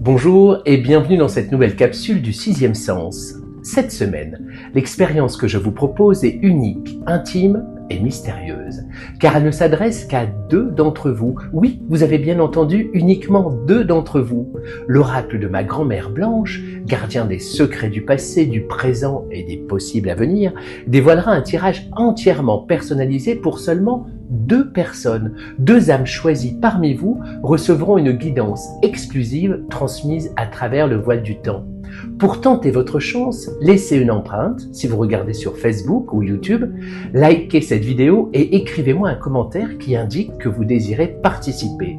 Bonjour et bienvenue dans cette nouvelle capsule du sixième sens. Cette semaine, l'expérience que je vous propose est unique, intime et mystérieuse, car elle ne s'adresse qu'à 2 d'entre vous. Oui, vous avez bien entendu, uniquement 2 d'entre vous. L'oracle de ma grand-mère Blanche, gardien des secrets du passé, du présent et des possibles à venir, dévoilera un tirage entièrement personnalisé pour seulement 2 personnes. 2 âmes choisies parmi vous recevront une guidance exclusive transmise à travers le voile du temps. Pour tenter votre chance, laissez une empreinte si vous regardez sur Facebook ou YouTube, likez cette vidéo et écrivez-moi un commentaire qui indique que vous désirez participer.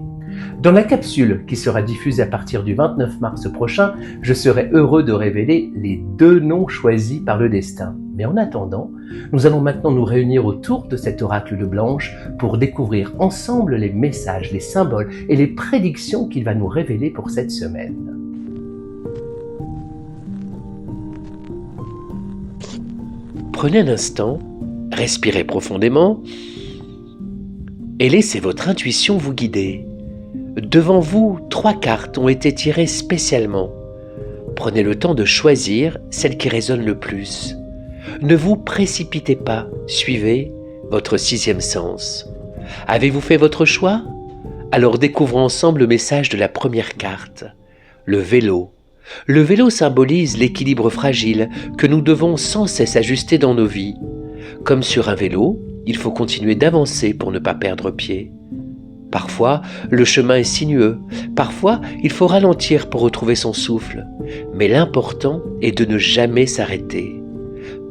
Dans la capsule qui sera diffusée à partir du 29 mars prochain, je serai heureux de révéler les 2 noms choisis par le destin. Mais en attendant, nous allons maintenant nous réunir autour de cet oracle de Blanche pour découvrir ensemble les messages, les symboles et les prédictions qu'il va nous révéler pour cette semaine. Prenez un instant, respirez profondément et laissez votre intuition vous guider. Devant vous, 3 cartes ont été tirées spécialement. Prenez le temps de choisir celle qui résonne le plus. Ne vous précipitez pas, suivez votre sixième sens. Avez-vous fait votre choix? Alors découvrons ensemble le message de la première carte, le vélo. Le vélo symbolise l'équilibre fragile que nous devons sans cesse ajuster dans nos vies. Comme sur un vélo, il faut continuer d'avancer pour ne pas perdre pied. Parfois, le chemin est sinueux, parfois, il faut ralentir pour retrouver son souffle. Mais l'important est de ne jamais s'arrêter.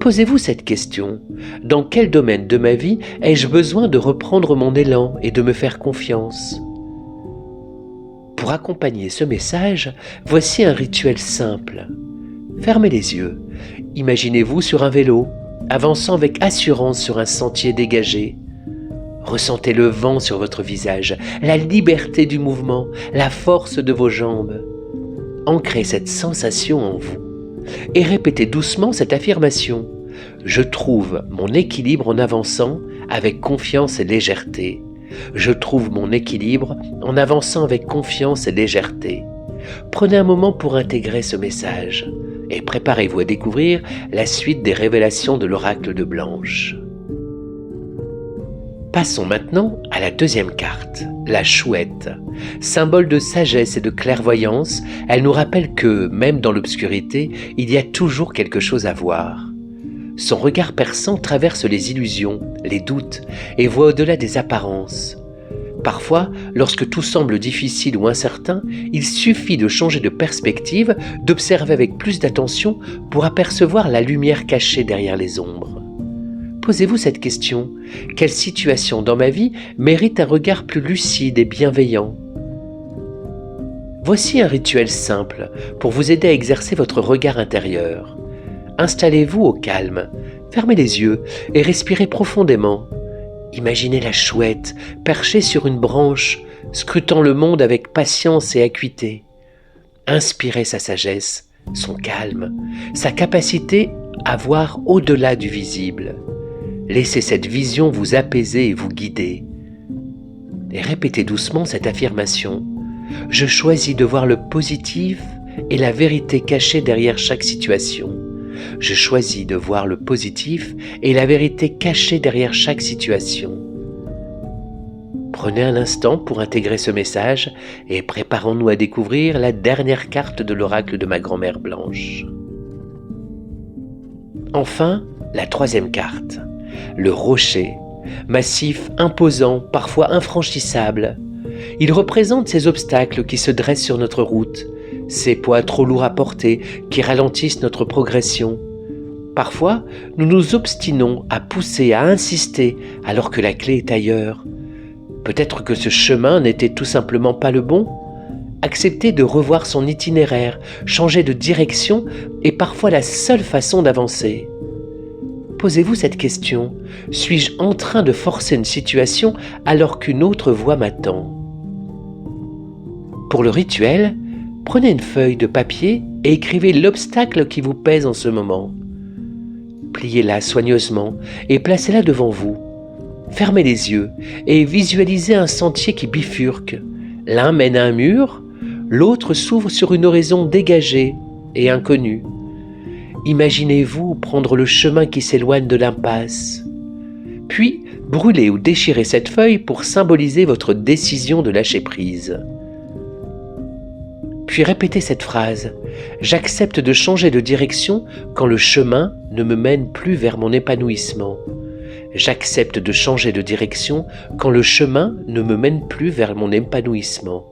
Posez-vous cette question. Dans quel domaine de ma vie ai-je besoin de reprendre mon élan et de me faire confiance? Pour accompagner ce message, voici un rituel simple. Fermez les yeux. Imaginez-vous sur un vélo, avançant avec assurance sur un sentier dégagé. Ressentez le vent sur votre visage, la liberté du mouvement, la force de vos jambes. Ancrez cette sensation en vous et répétez doucement cette affirmation. Je trouve mon équilibre en avançant avec confiance et légèreté. Je trouve mon équilibre en avançant avec confiance et légèreté. Prenez un moment pour intégrer ce message et préparez-vous à découvrir la suite des révélations de l'oracle de Blanche. Passons maintenant à la deuxième carte, la chouette. Symbole de sagesse et de clairvoyance, elle nous rappelle que, même dans l'obscurité, il y a toujours quelque chose à voir. Son regard perçant traverse les illusions, les doutes et voit au-delà des apparences. Parfois, lorsque tout semble difficile ou incertain, il suffit de changer de perspective, d'observer avec plus d'attention pour apercevoir la lumière cachée derrière les ombres. Posez-vous cette question. Quelle situation dans ma vie mérite un regard plus lucide et bienveillant? Voici un rituel simple pour vous aider à exercer votre regard intérieur. Installez-vous au calme, fermez les yeux et respirez profondément. Imaginez la chouette perchée sur une branche, scrutant le monde avec patience et acuité. Inspirez sa sagesse, son calme, sa capacité à voir au-delà du visible. Laissez cette vision vous apaiser et vous guider. Et répétez doucement cette affirmation. Je choisis de voir le positif et la vérité cachée derrière chaque situation. Je choisis de voir le positif et la vérité cachée derrière chaque situation. Prenez un instant pour intégrer ce message et préparons-nous à découvrir la dernière carte de l'oracle de ma grand-mère Blanche. Enfin, la troisième carte. Le rocher, massif, imposant, parfois infranchissable. Il représente ces obstacles qui se dressent sur notre route, ces poids trop lourds à porter qui ralentissent notre progression. Parfois, nous nous obstinons à pousser, à insister, alors que la clé est ailleurs. Peut-être que ce chemin n'était tout simplement pas le bon. Accepter de revoir son itinéraire, changer de direction est parfois la seule façon d'avancer. Posez-vous cette question. Suis-je en train de forcer une situation alors qu'une autre voie m'attend? Pour le rituel, prenez une feuille de papier et écrivez l'obstacle qui vous pèse en ce moment. Pliez-la soigneusement et placez-la devant vous. Fermez les yeux et visualisez un sentier qui bifurque. L'un mène à un mur, L'autre s'ouvre sur une horizon dégagée et inconnue. Imaginez-vous prendre le chemin qui s'éloigne de l'impasse. Puis, brûlez ou déchirez cette feuille pour symboliser votre décision de lâcher prise. Puis répétez cette phrase. J'accepte de changer de direction quand le chemin ne me mène plus vers mon épanouissement. J'accepte de changer de direction quand le chemin ne me mène plus vers mon épanouissement.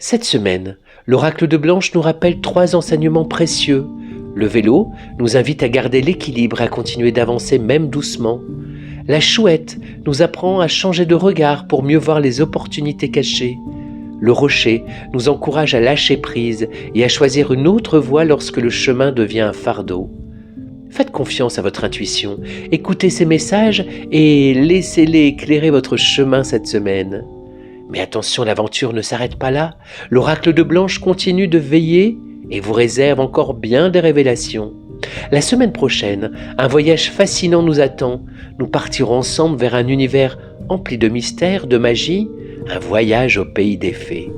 Cette semaine, l'oracle de Blanche nous rappelle 3 enseignements précieux. Le vélo nous invite à garder l'équilibre et à continuer d'avancer même doucement. La chouette nous apprend à changer de regard pour mieux voir les opportunités cachées. Le rocher nous encourage à lâcher prise et à choisir une autre voie lorsque le chemin devient un fardeau. Faites confiance à votre intuition, écoutez ces messages et laissez-les éclairer votre chemin cette semaine. Mais attention, l'aventure ne s'arrête pas là. L'oracle de Blanche continue de veiller et vous réserve encore bien des révélations. La semaine prochaine, un voyage fascinant nous attend. Nous partirons ensemble vers un univers empli de mystères, de magie, un voyage au pays des fées.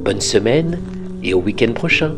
Bonne semaine et au week-end prochain.